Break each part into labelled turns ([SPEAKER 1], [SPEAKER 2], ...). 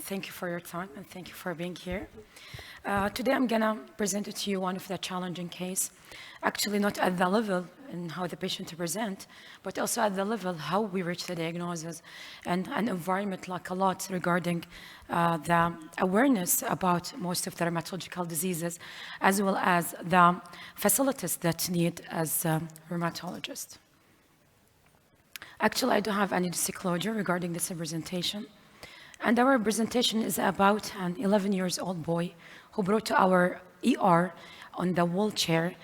[SPEAKER 1] Thank you for your time and thank you for being here. Today I'm gonna present to you one of the challenging case, actually not at the level in how the patient present, but also at the level how we reach the diagnosis and an environment like a lot regarding the awareness about most of the rheumatological diseases, as well as the facilities that need as rheumatologists. Actually, I don't have any disclosure regarding this presentation. And our presentation is about an 11 years old boy who brought to our ER on the wheelchair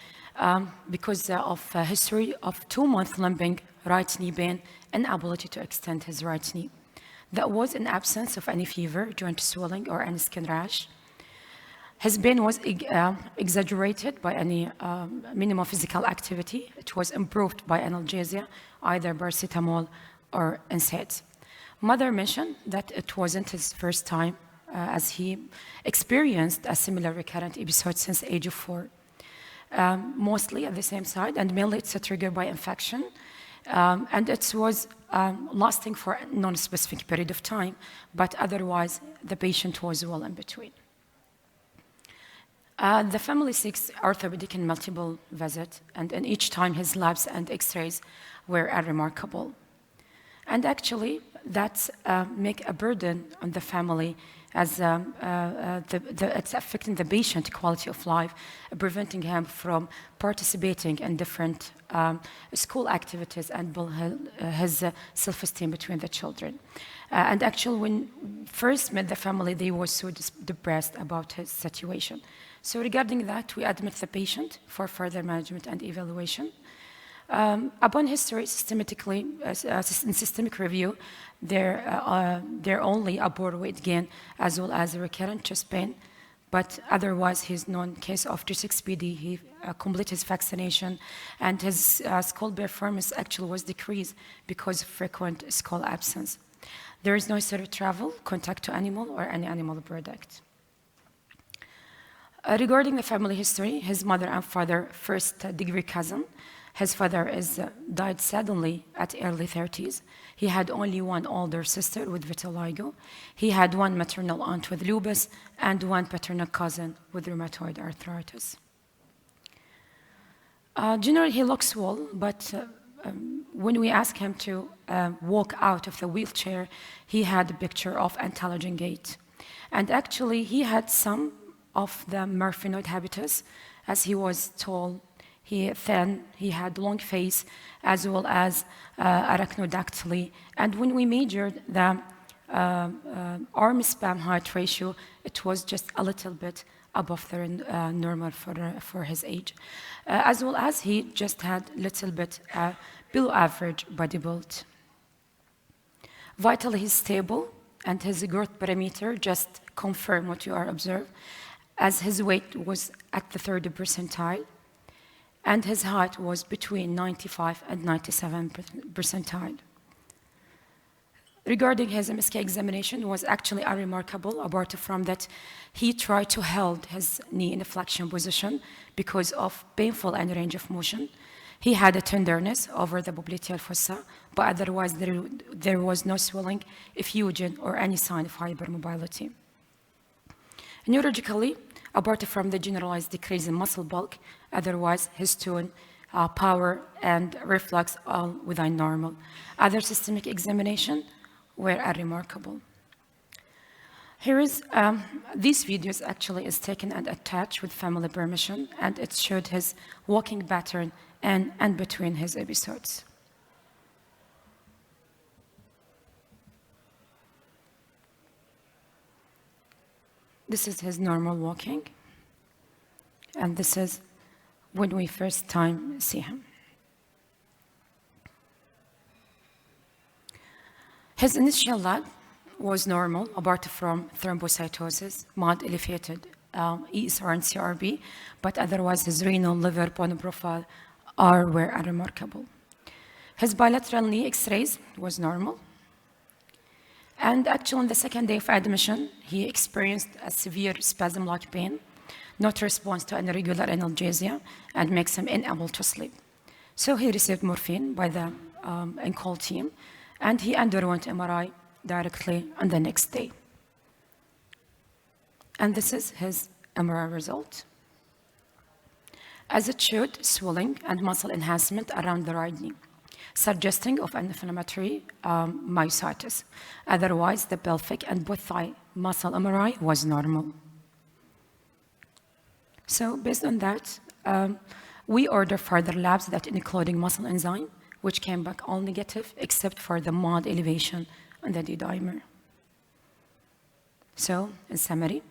[SPEAKER 1] because of a history of 2-month limping, right knee pain, inability to extend his right knee. That was in absence of any fever, joint swelling, or any skin rash. His pain was exaggerated by any minimal physical activity. It was improved by analgesia, either paracetamol or NSAIDs. Mother mentioned that it wasn't his first time as he experienced a similar recurrent episode since age of 4. Mostly at the same side, and mainly it's a trigger by infection. And it was lasting for a non-specific period of time, but otherwise the patient was well in between. The family seeks orthopedic and multiple visits, and in each time his labs and x-rays were unremarkable. And actually, that make a burden on the family as it's affecting the patient quality of life, preventing him from participating in different school activities and build his self-esteem between the children. And actually, when first met the family, they were so depressed about his situation. So regarding that, we admit the patient for further management and evaluation. Upon history, in systemic review, there only a poor weight gain as well as a recurrent chest pain, but otherwise his non-case of G6PD, he completed his vaccination, and his school performance actually was decreased because of frequent school absence. There is no history of travel, contact to animal, or any animal product. Regarding the family history, his mother and father, first-degree cousin. His father died suddenly at early 30s. He had only one older sister with vitiligo. He had one maternal aunt with lupus and one paternal cousin with rheumatoid arthritis. Generally, he looks well, but when we ask him to walk out of the wheelchair, he had a picture of intelligent gait. And actually, he had some of the murphinoid habitus, as he was tall, thin, he had long face, as well as arachnodactyly. And when we measured the arm span height ratio, it was just a little bit above the normal for his age. As well as he just had a little bit below average body build. Vitally, he's stable, and his growth parameter just confirm what you are observed, as his weight was at the 30th percentile. And his height was between 95 and 97 percentile. Regarding his MSK examination, was actually unremarkable, apart from that he tried to hold his knee in a flexion position because of painful and range of motion. He had a tenderness over the popliteal fossa, but otherwise there was no swelling, effusion, or any sign of hypermobility. Neurologically, apart from the generalized decrease in muscle bulk, otherwise his tone, power, and reflux all within normal. Other systemic examination were unremarkable. Here is, these videos actually is taken and attached with family permission, and it showed his walking pattern and between his episodes. This is his normal walking. And this is when we first time see him. His initial lab was normal, apart from thrombocytosis, mild elevated ESR and CRB, but otherwise his renal, liver, bone profile were unremarkable. His bilateral knee x-rays was normal. And actually on the second day of admission, he experienced a severe spasm-like pain, not response to any regular analgesia, and makes him unable to sleep. So he received morphine by the on-call team, and he underwent MRI directly on the next day. And this is his MRI result. As it showed swelling and muscle enhancement around the right knee, suggesting of an inflammatory myositis. Otherwise, the pelvic and both thigh muscle MRI was normal. So based on that, we ordered further labs that including muscle enzyme, which came back all negative, except for the mild elevation on the D-dimer. So, in summary,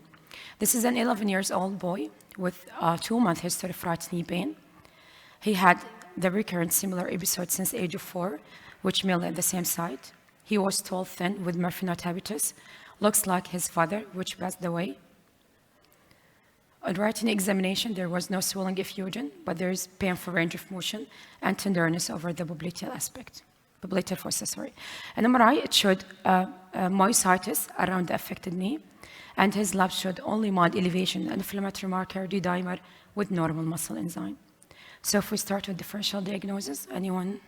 [SPEAKER 1] this is an 11-year-old boy with a 2-month history of right knee pain. He had the recurrent similar episode since age of 4, which mainly at the same site. He was tall, thin, with Murphy-Knot habitus, looks like his father, which passed away. On right knee examination, there was no swelling effusion, but there is painful range of motion and tenderness over the popliteal fossa, sorry. An MRI, it showed myositis around the affected knee, and his lab showed only mild elevation and inflammatory marker D-dimer with normal muscle enzyme. So if we start with differential diagnosis, anyone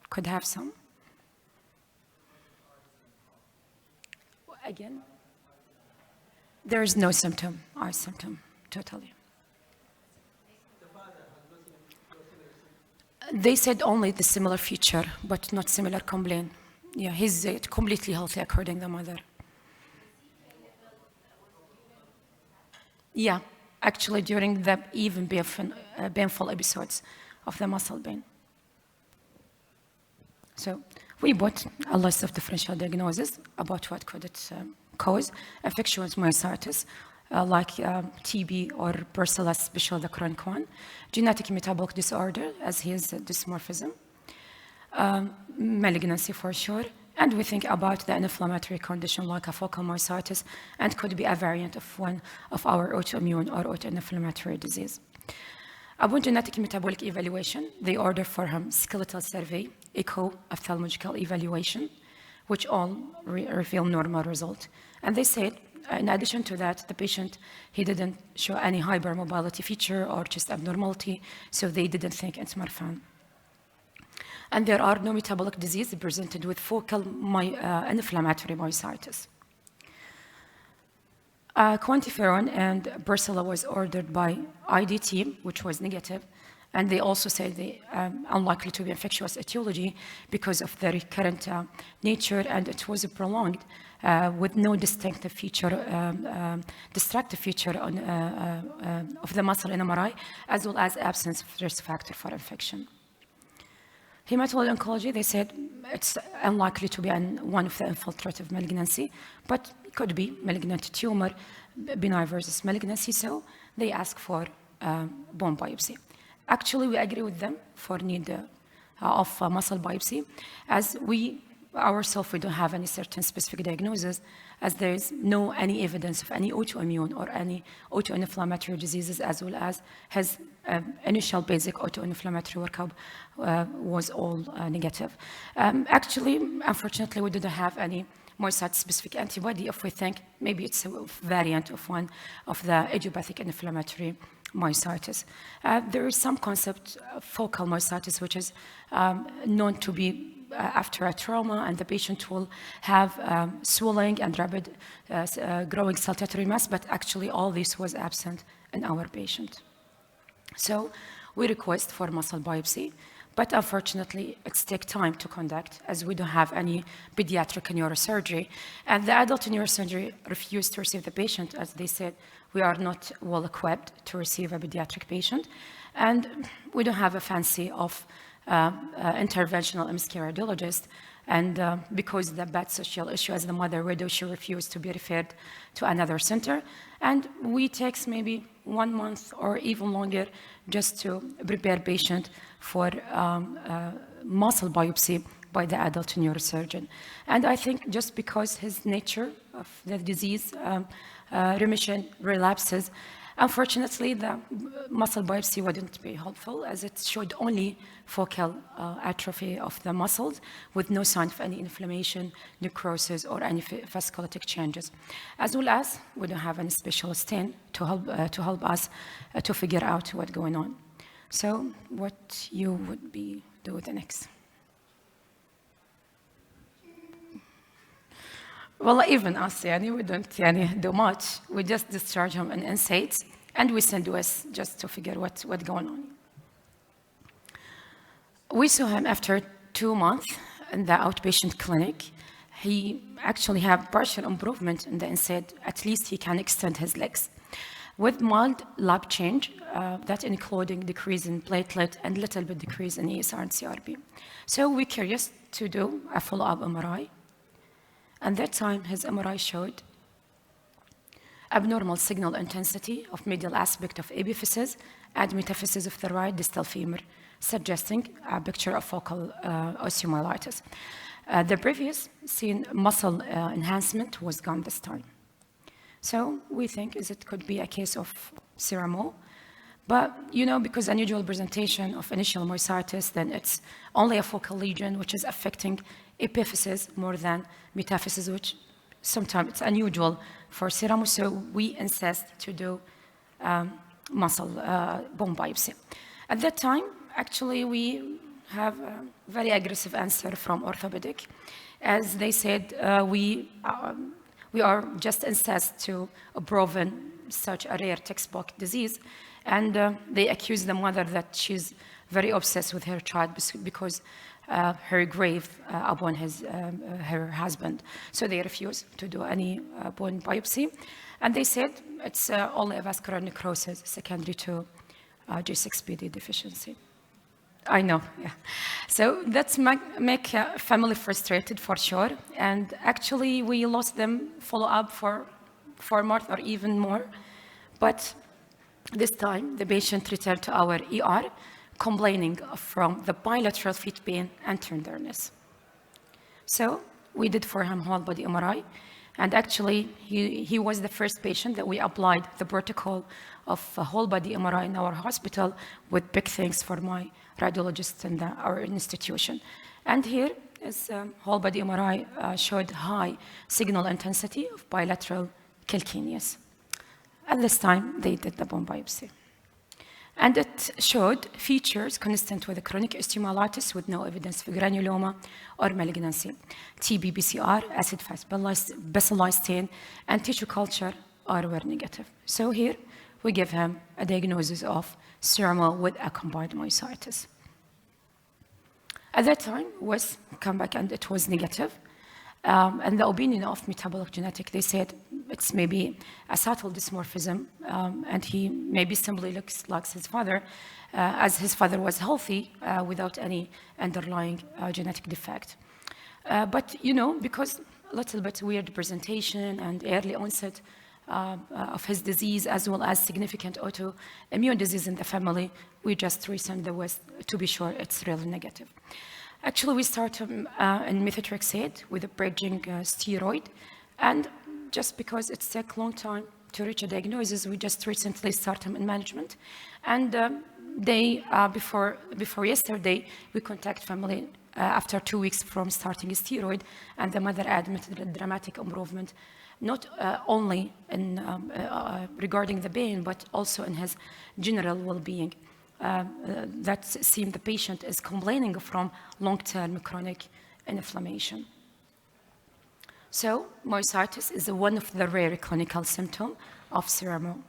[SPEAKER 1] could have some? Again? There is no symptom, eye symptom, totally. They said only the similar feature, but not similar complaint. Yeah, he's completely healthy according to the mother. Yeah, actually during the even painful episodes of the muscle pain. So we bought a list of differential diagnoses about what could it cause. Infectious myositis, like TB or Brucella, especially the chronic one. Genetic metabolic disorder, as he is dysmorphism. Malignancy for sure. And we think about the inflammatory condition like a focal myositis and could be a variant of one of our autoimmune or autoinflammatory disease. Upon genetic metabolic evaluation, they order for him skeletal survey, echo, ophthalmological evaluation, which all reveal normal result. And they said, in addition to that, the patient, he didn't show any hypermobility feature or chest abnormality, so they didn't think it's Marfan. And there are no metabolic disease presented with focal inflammatory myositis. Quantiferon and Brucella was ordered by IDT, which was negative, and they also said they unlikely to be infectious etiology because of the recurrent nature, and it was prolonged with no distinctive feature, destructive feature of the muscle in MRI, as well as absence of risk factor for infection. Hematology oncology, they said it's unlikely to be one of the infiltrative malignancy, but it could be malignant tumor, benign versus malignancy, so they ask for bone biopsy. Actually, we agree with them for need of muscle biopsy, as we ourselves, we don't have any certain specific diagnosis, as there is no any evidence of any autoimmune or any autoinflammatory diseases, as well as his initial basic autoinflammatory workup was all negative. Actually, unfortunately, we didn't have any myositis-specific antibody if we think maybe it's a variant of one of the idiopathic inflammatory myositis. There is some concept of focal myositis, which is known to be after a trauma, and the patient will have swelling and rapid growing saltatory mass, but actually all this was absent in our patient. So we request for muscle biopsy, but unfortunately it takes time to conduct as we don't have any pediatric neurosurgery. And the adult neurosurgery refused to receive the patient, as they said, we are not well equipped to receive a pediatric patient, and we don't have a fancy of interventional MSK radiologist, and because of the bad social issue as the mother widow, she refused to be referred to another center, and we takes maybe 1 month or even longer just to prepare patient for muscle biopsy by the adult neurosurgeon. And I think just because his nature of the disease remission relapses, unfortunately, the muscle biopsy wouldn't be helpful, as it showed only focal atrophy of the muscles with no sign of any inflammation, necrosis, or any vasculitic changes. As well as we don't have any special stain to help us to figure out what's going on. So what you would do the next? Well, even us, يعني, we don't يعني, do much. We just discharge him in NSAIDs, and we send US just to figure what's going on. We saw him after 2 months in the outpatient clinic. He actually had partial improvement in the NSAID. At least he can extend his legs. With mild lab change, that including decrease in platelet and little bit decrease in ESR and CRP. So we're curious to do a follow-up MRI. And that time, his MRI showed abnormal signal intensity of medial aspect of epiphysis and metaphysis of the right distal femur, suggesting a picture of focal osteomyelitis. The previous seen muscle enhancement was gone this time. So we think it could be a case of CRMO. But, because unusual presentation of initial myositis, then it's only a focal lesion, which is affecting epiphysis more than metaphysis, which sometimes it's unusual for CRMO. So we insist to do muscle bone biopsy. At that time, actually, we have a very aggressive answer from orthopedic. As they said, we are just incensed to proven such a rare textbook disease. And they accuse the mother that she's very obsessed with her child because her grave upon her husband. So they refused to do any bone biopsy. And they said it's only a vascular necrosis secondary to G6PD deficiency. I know, yeah. So that's make family frustrated for sure. And actually, we lost them follow-up for 4 months or even more. But this time, the patient returned to our ER, complaining from the bilateral feet pain and tenderness. So we did for him whole body MRI. And actually, he was the first patient that we applied the protocol of a whole body MRI in our hospital, with big thanks for my radiologist in our institution. And here is whole body MRI showed high signal intensity of bilateral calcaneus. At this time, they did the bone biopsy. And it showed features consistent with a chronic osteomyelitis with no evidence for granuloma or malignancy. TB PCR, acid-fast bacilli stain, and tissue culture were negative. So here, we give him a diagnosis of CRMO with a combined myositis. At that time, was come back and it was negative. And the opinion of metabolic genetic, they said it's maybe a subtle dysmorphism, and he maybe simply looks like his father, as his father was healthy without any underlying genetic defect. But, because a little bit weird presentation and early onset of his disease, as well as significant autoimmune disease in the family, we just resend the West to be sure it's really negative. Actually, we start in methotrexate with a bridging steroid, and just because it takes a long time to reach a diagnosis, we just recently started him in management. And before yesterday, we contact family after 2 weeks from starting a steroid, and the mother admitted a dramatic improvement, not only in regarding the pain, but also in his general well-being. That seems the patient is complaining from long-term chronic inflammation. So myositis is one of the rare clinical symptoms of CRMO.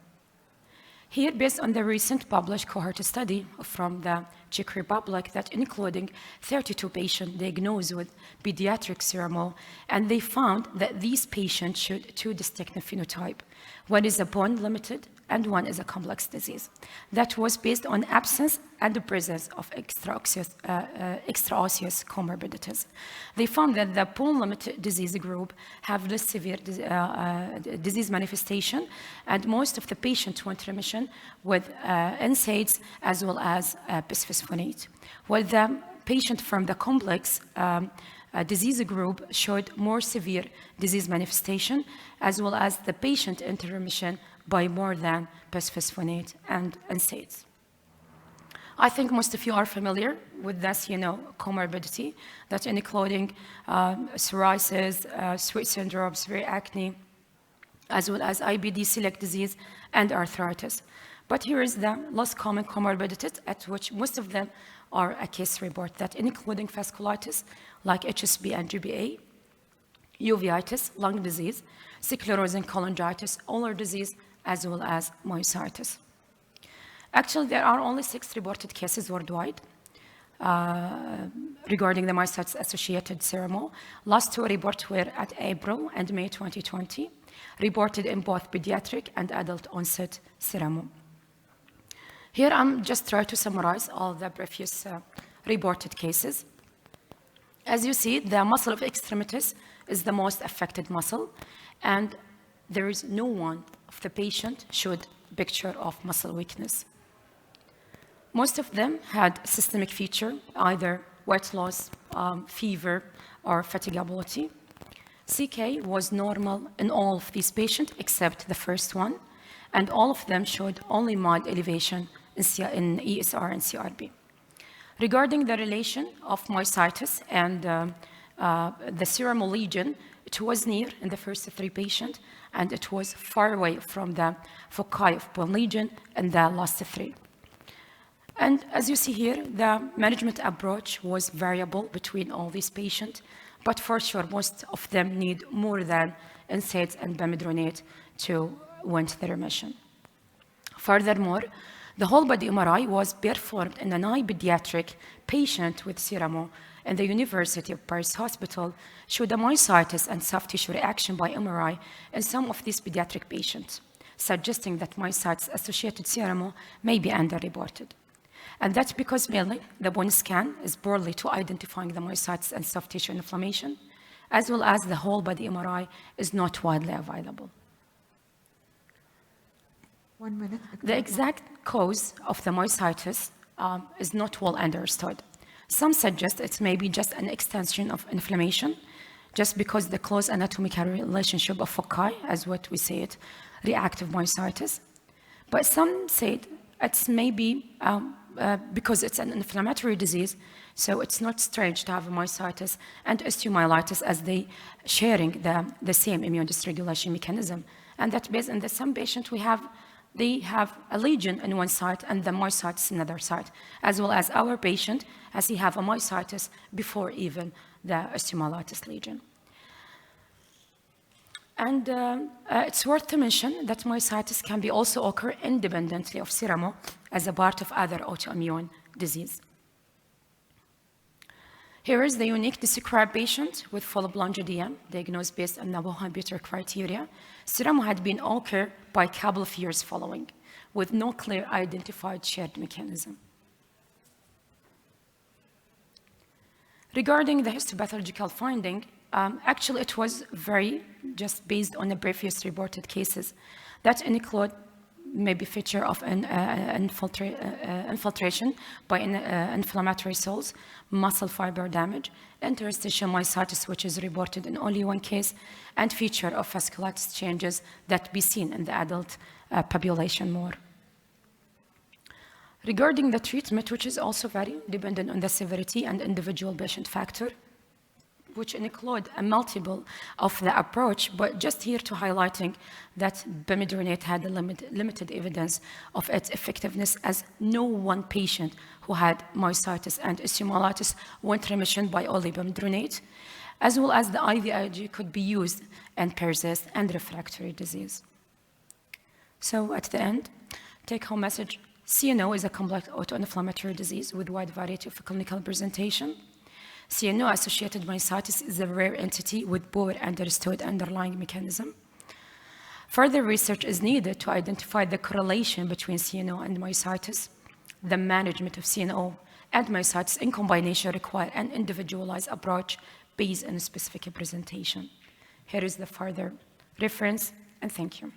[SPEAKER 1] Here, based on the recent published cohort study from the Czech Republic that including 32 patients diagnosed with pediatric CRMO, and they found that these patients showed 2 distinct phenotypes. One is a bone-limited and one is a complex disease. That was based on absence and the presence of extraosseous comorbidities. They found that the bone-limited disease group have less severe disease manifestation, and most of the patients went remission with NSAIDs as well as bisphosphonate. While the patient from the complex disease group showed more severe disease manifestation, as well as the patient entered remission by more than bisphosphonate and NSAIDs. I think most of you are familiar with this, comorbidity, that including psoriasis, sweat syndrome, severe acne, as well as IBD, celiac disease, and arthritis. But here is the less common comorbidities, at which most of them are a case report, that including vasculitis, like HSB and GBA, uveitis, lung disease, sclerosing cholangitis, ulnar disease, as well as myositis. Actually, there are only 6 reported cases worldwide regarding the myositis-associated CRMO. Last 2 reports were at April and May 2020, reported in both pediatric and adult onset CRMO. Here, I'm just trying to summarize all the previous reported cases. As you see, the muscle of extremities is the most affected muscle, and there is no one of the patient showed picture of muscle weakness. Most of them had systemic feature, either weight loss, fever, or fatigability. CK was normal in all of these patients except the first one, and all of them showed only mild elevation in ESR and CRP. Regarding the relation of myositis and the CRMO lesion, it was near in the first 3 patients, and it was far away from the foci of bone lesion in the last 3. And as you see here, the management approach was variable between all these patients, but for sure, most of them need more than NSAIDs and bimodronate to win the remission. Furthermore, the whole body MRI was performed in an eye pediatric patient with CRMO in the University of Paris Hospital, showed a myositis and soft tissue reaction by MRI in some of these pediatric patients, suggesting that myositis-associated CRMO may be underreported. And that's because mainly the bone scan is poorly to identifying the myositis and soft tissue inflammation, as well as the whole body MRI is not widely available.
[SPEAKER 2] 1 minute.
[SPEAKER 1] The exact cause of the myositis is not well understood. Some suggest it may be just an extension of inflammation, just because the close anatomical relationship of foci, as what we say it, reactive myositis. But some say it's maybe because it's an inflammatory disease, so it's not strange to have a myositis and osteomyelitis as they sharing the same immune dysregulation mechanism. And that based on some patients they have a lesion in one side and the myositis in another side, as well as our patient, as he have a myositis before even the osteomyelitis lesion. And it's worth to mention that myositis can be also occur independently of CRMO as a part of other autoimmune disease. Here is the unique described patient with full-blown GDM, diagnosed based on the Bohan-Peter criteria. CRMO had been occurred by a couple of years following, with no clear identified shared mechanism. Regarding the histopathological finding, actually it was very just based on the previous reported cases that include maybe feature of infiltration by inflammatory cells, muscle fiber damage, interstitial myositis, which is reported in only 1 case, and feature of vasculitis changes that be seen in the adult population more. Regarding the treatment, which is also very dependent on the severity and individual patient factor, which include a multiple of the approach, but just here to highlighting that bimodronate had a limited evidence of its effectiveness, as no one patient who had myositis and osteomyelitis went remission by only bimodronate, as well as the IVIG could be used in persist and refractory disease. So at the end, take-home message, CNO is a complex autoinflammatory disease with wide variety of clinical presentation. CNO-associated myositis is a rare entity with poor understood underlying mechanism. Further research is needed to identify the correlation between CNO and myositis. The management of CNO and myositis in combination require an individualized approach based on a specific presentation. Here is the further reference, and thank you.